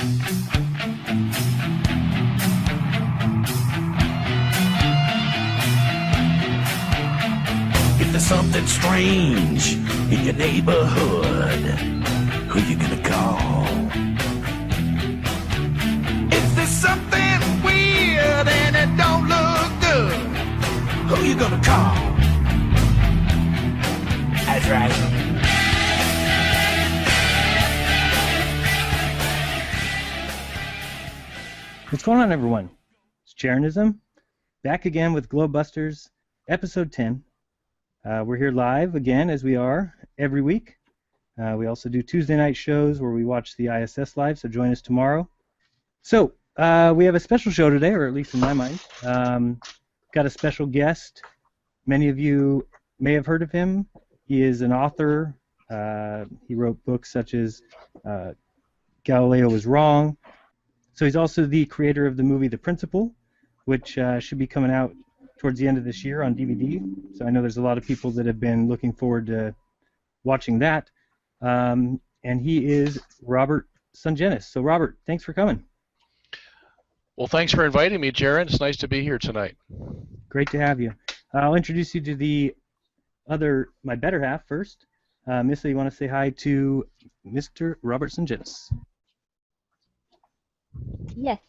If there's something strange in your neighborhood, who you gonna call? If there's something weird and it don't look good, who you gonna call? That's right. What's going on, everyone? It's Jeranism, back again with GLOBEBUSTERS, episode 10. We're here live again, as we are every week. We also do Tuesday night shows where we watch the ISS live, so join us tomorrow. So, we have a special show today, or at least in my mind. Got a special guest. Many of you may have heard of him. He is an author. He wrote books such as Galileo Was Wrong. So he's also the creator of the movie The Principle, which should be coming out towards the end of this year on DVD. So I know there's a lot of people that have been looking forward to watching that. And he is Robert Sungenis. So Robert, thanks for coming. Well, thanks for inviting me, Jaron. It's nice to be here tonight. Great to have you. I'll introduce you to my better half first. Missa, you want to say hi to Mr. Robert Sungenis? Yes.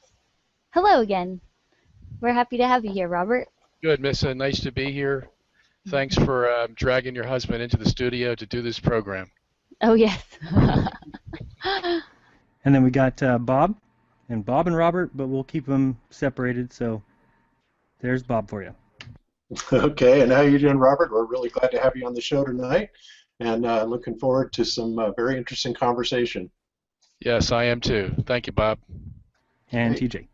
Hello again. We're happy to have you here, Robert. Good, Missa. Nice to be here. Thanks for dragging your husband into the studio to do this program. Oh, yes. And then we got Bob and Robert, but we'll keep them separated, so there's Bob for you. Okay, and how are you doing, Robert? We're really glad to have you on the show tonight, and looking forward to some very interesting conversation. Yes, I am too. Thank you, Bob. And TJ.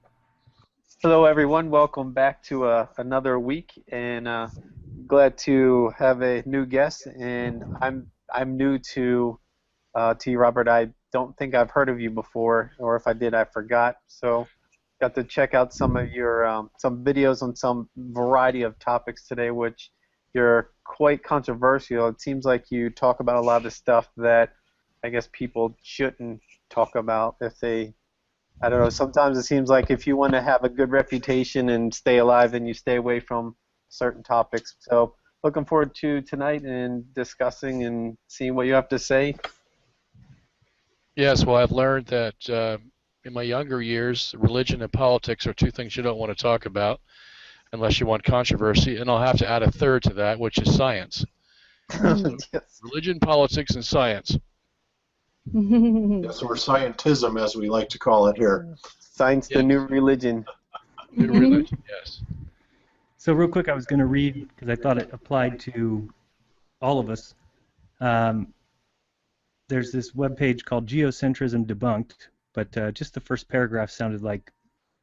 Hello, everyone. Welcome back to another week, and glad to have a new guest. And I'm new to you, Robert. I don't think I've heard of you before, or if I did, I forgot. So, got to check out some of your some videos on some variety of topics today, which you're quite controversial. It seems like you talk about a lot of stuff that I guess people shouldn't talk about if they. I don't know, sometimes it seems like if you want to have a good reputation and stay alive, then you stay away from certain topics. So looking forward to tonight and discussing and seeing what you have to say. Yes, well, I've learned that in my younger years, religion and politics are two things you don't want to talk about unless you want controversy, and I'll have to add a third to that, which is science. So, Yes. Religion, politics, and science. Yes, or scientism, as we like to call it here. Science, the new religion. New religion, yes. So real quick, I was going to read, because I thought it applied to all of us. There's this webpage called Geocentrism Debunked, but just the first paragraph sounded like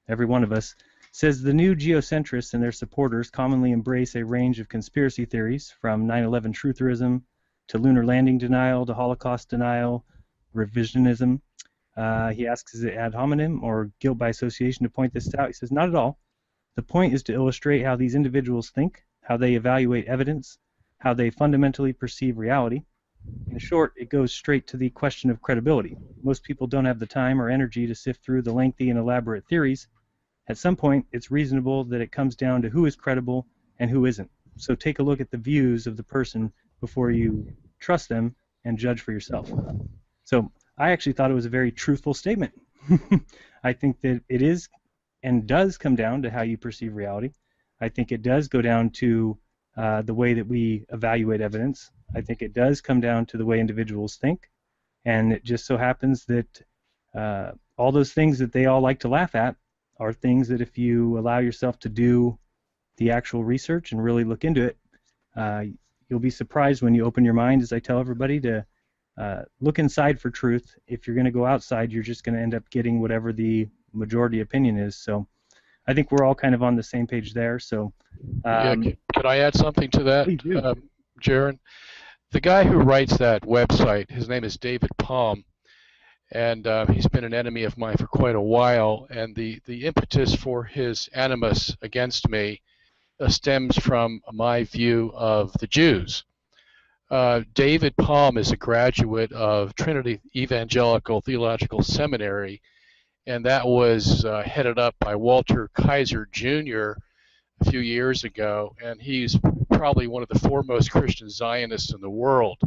every one of us. It says, the new geocentrists and their supporters commonly embrace a range of conspiracy theories, from 9/11 trutherism to lunar landing denial to Holocaust denial, revisionism. He asks, is it ad hominem or guilt by association to point this out? He says, not at all. The point is to illustrate how these individuals think, how they evaluate evidence, how they fundamentally perceive reality. In short, it goes straight to the question of credibility. Most people don't have the time or energy to sift through the lengthy and elaborate theories. At some point, it's reasonable that it comes down to who is credible and who isn't. So take a look at the views of the person before you trust them and judge for yourself. So I actually thought it was a very truthful statement. I think that it is and does come down to how you perceive reality. I think it does go down to the way that we evaluate evidence. I think it does come down to the way individuals think. And it just so happens that all those things that they all like to laugh at are things that if you allow yourself to do the actual research and really look into it, you'll be surprised when you open your mind, as I tell everybody, to look inside for truth. If you're going to go outside, you're just going to end up getting whatever the majority opinion is. So I think we're all kind of on the same page there. So Could I add something to that, please do. Jaron? The guy who writes that website, his name is David Palm, and he's been an enemy of mine for quite a while, and the impetus for his animus against me stems from my view of the Jews. David Palm is a graduate of Trinity Evangelical Theological Seminary, and that was headed up by Walter Kaiser Jr. a few years ago, and he's probably one of the foremost Christian Zionists in the world.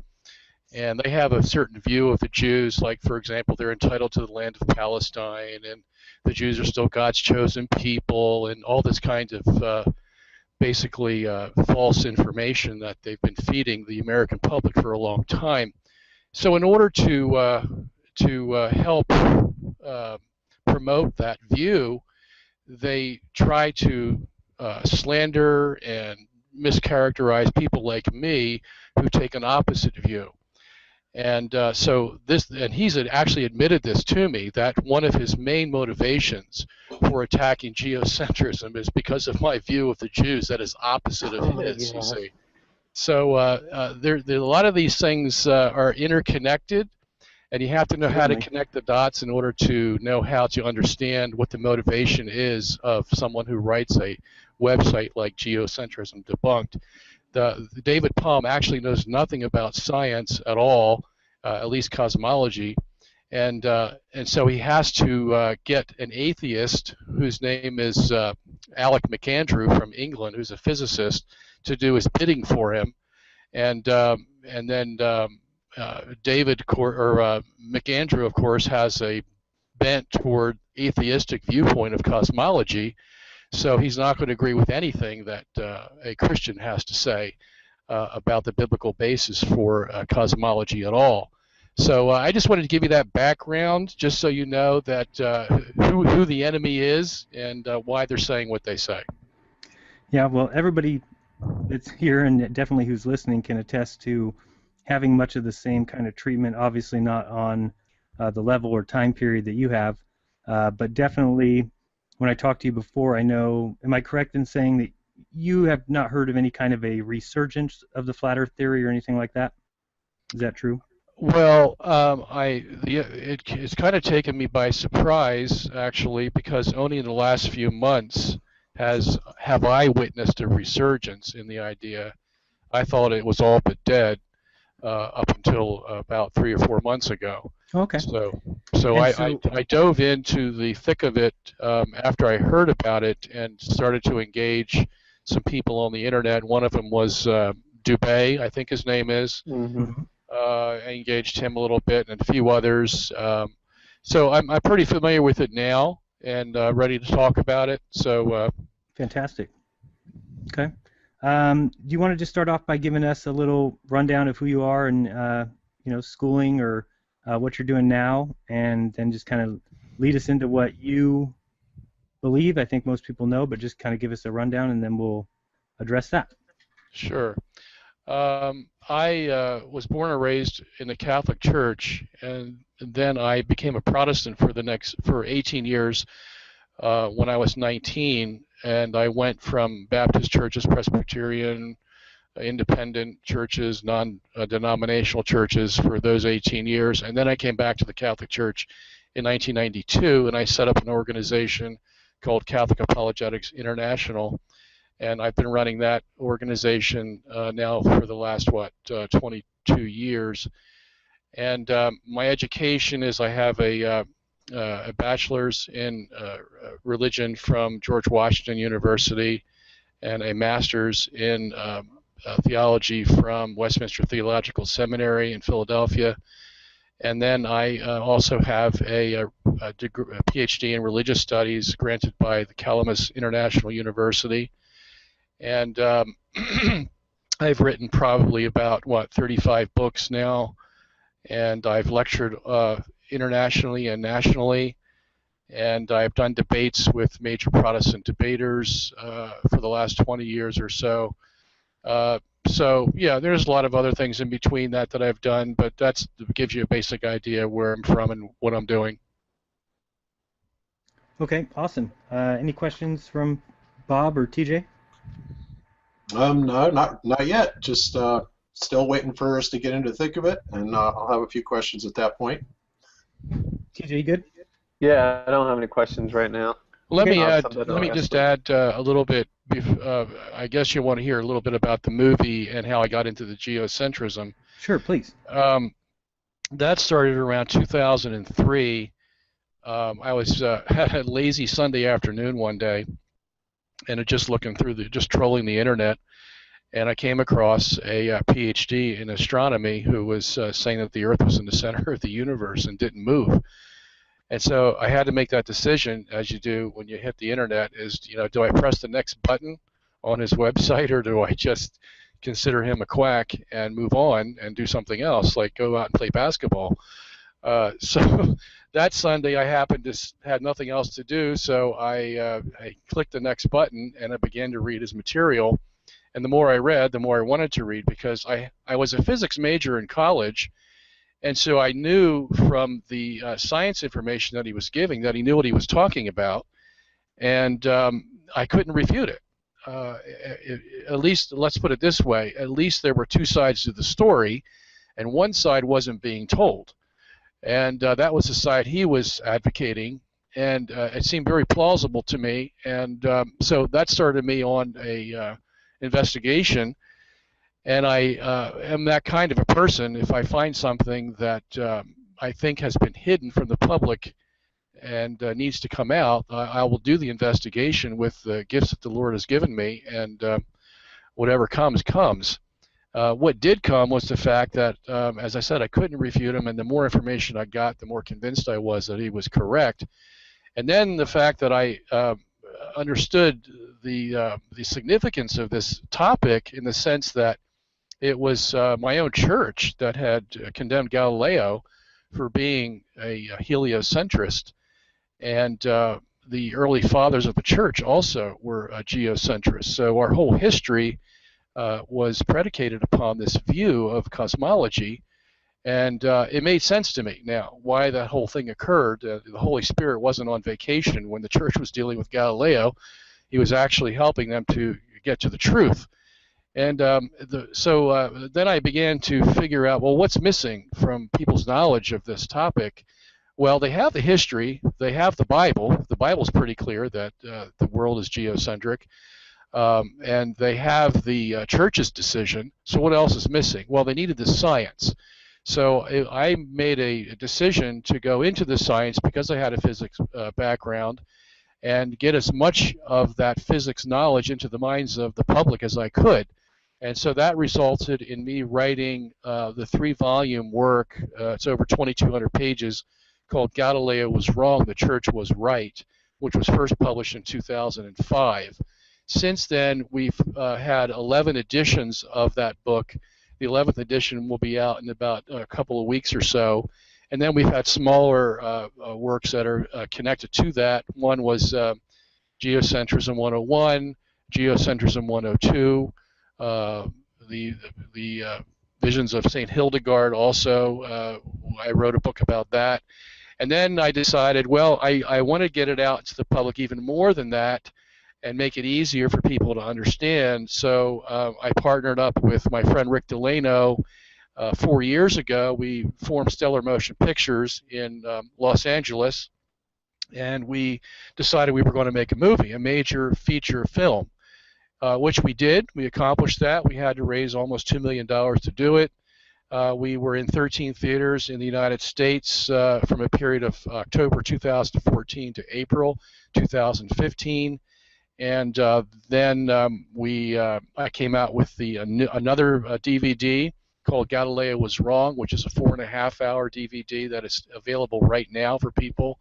And they have a certain view of the Jews, like, for example, they're entitled to the land of Palestine, and the Jews are still God's chosen people, and all this kind of basically false information that they've been feeding the American public for a long time. So in order to help promote that view, they try to slander and mischaracterize people like me who take an opposite view. And so this, and he's actually admitted this to me, that one of his main motivations for attacking geocentrism is because of my view of the Jews that is opposite of his, you see. So there a lot of these things are interconnected, and you have to know how to connect the dots in order to know how to understand what the motivation is of someone who writes a website like Geocentrism Debunked. David Palm actually knows nothing about science at all, at least cosmology, and so he has to get an atheist whose name is Alec McAndrew from England, who's a physicist, to do his bidding for him, and then McAndrew, of course, has a bent toward atheistic viewpoint of cosmology. So he's not going to agree with anything that a Christian has to say about the biblical basis for cosmology at all. So I just wanted to give you that background, just so you know that who the enemy is and why they're saying what they say. Yeah, well, everybody that's here and definitely who's listening can attest to having much of the same kind of treatment. Obviously not on the level or time period that you have, but definitely. When I talked to you before, I know, am I correct in saying that you have not heard of any kind of a resurgence of the flat Earth theory or anything like that? Is that true? Well, it's kind of taken me by surprise, actually, because only in the last few months have I witnessed a resurgence in the idea. I thought it was all but dead up until about 3 or 4 months ago. Okay. So I dove into the thick of it after I heard about it and started to engage some people on the internet. One of them was Dubé, I think his name is. Mm-hmm. I engaged him a little bit and a few others. So I'm pretty familiar with it now and ready to talk about it. So fantastic. Okay. Do you want to just start off by giving us a little rundown of who you are and schooling or what you're doing now, and then just kind of lead us into what you believe? I think most people know, but just kind of give us a rundown, and then we'll address that. Sure. I was born and raised in the Catholic Church, and then I became a Protestant for 18 years when I was 19, and I went from Baptist churches, Presbyterian, independent churches, non-denominational churches for those 18 years, and then I came back to the Catholic Church in 1992, and I set up an organization called Catholic Apologetics International, and I've been running that organization now for the last 22 years. And my education is I have a bachelor's in religion from George Washington University and a master's in theology from Westminster Theological Seminary in Philadelphia, and then I also have a PhD in religious studies granted by the Calamus International University, and I've written probably about 35 books now, and I've lectured internationally and nationally, and I've done debates with major Protestant debaters for the last 20 years or so. So yeah, there's a lot of other things in between that I've done, but that gives you a basic idea where I'm from and what I'm doing. Okay, awesome. Any questions from Bob or TJ? No, not yet. Just still waiting for us to get into the thick of it, and I'll have a few questions at that point. TJ, you good? Yeah, I don't have any questions right now. Let me just add a little bit. I guess you want to hear a little bit about the movie and how I got into the geocentrism. Sure, please. That started around 2003. I was had a lazy Sunday afternoon one day, and just looking through just trolling the internet, and I came across a PhD in astronomy who was saying that the Earth was in the center of the universe and didn't move. And so I had to make that decision, as you do when you hit the internet, is, do I press the next button on his website, or do I just consider him a quack and move on and do something else, like go out and play basketball? So that Sunday I happened to had nothing else to do, so I clicked the next button and I began to read his material. And the more I read, the more I wanted to read, because I was a physics major in college, and so I knew from the science information that he was giving that he knew what he was talking about, and I couldn't refute it. At least, let's put it this way, at least there were two sides to the story, and one side wasn't being told. And that was the side he was advocating, and it seemed very plausible to me, and so that started me on a investigation. And I am that kind of a person. If I find something that I think has been hidden from the public and needs to come out, I will do the investigation with the gifts that the Lord has given me, and whatever comes, comes. What did come was the fact that, as I said, I couldn't refute him, and the more information I got, the more convinced I was that he was correct. And then the fact that I understood the significance of this topic, in the sense that it was my own church that had condemned Galileo for being a heliocentrist, and the early fathers of the church also were geocentrists. So our whole history was predicated upon this view of cosmology, and it made sense to me now why that whole thing occurred. The Holy Spirit wasn't on vacation when the church was dealing with Galileo. He was actually helping them to get to the truth. And so then I began to figure out, well, what's missing from people's knowledge of this topic? Well, they have the history, they have the Bible. The Bible's pretty clear that the world is geocentric. And they have the church's decision. So what else is missing? Well, they needed the science. So I made a decision to go into the science, because I had a physics background, and get as much of that physics knowledge into the minds of the public as I could. And so that resulted in me writing the 3-volume work, it's over 2,200 pages, called Galileo Was Wrong, the Church Was Right, which was first published in 2005. Since then, we've had 11 editions of that book. The 11th edition will be out in about a couple of weeks or so. And then we've had smaller works that are connected to that. One was Geocentrism 101, Geocentrism 102, the Visions of St. Hildegard also. I wrote a book about that. And then I decided, well, I want to get it out to the public even more than that, and make it easier for people to understand. So I partnered up with my friend Rick Delano 4 years ago. We formed Stellar Motion Pictures in Los Angeles, and we decided we were going to make a movie, a major feature film, which we did. We accomplished that. We had to raise almost $2 million to do it. We were in 13 theaters in the United States from a period of October 2014 to April 2015. And then I came out with another DVD called Galileo Was Wrong, which is a 4.5-hour DVD that is available right now for people.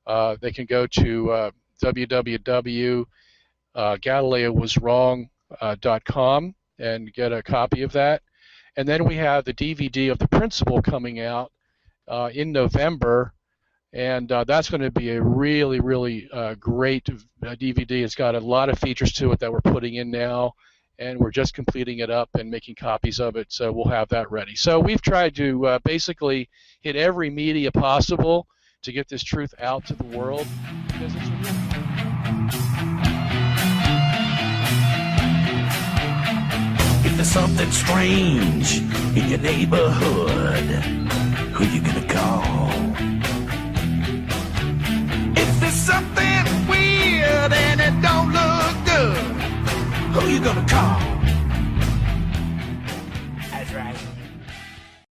They can go to www.galileowaswrong.com and get a copy of that. And then we have the DVD of The Principle coming out in November. And that's going to be a really, really great DVD. It's got a lot of features to it that we're putting in now, and we're just completing it up and making copies of it, so we'll have that ready. So we've tried to basically hit every media possible to get this truth out to the world, because it's a If there's something strange in your neighborhood,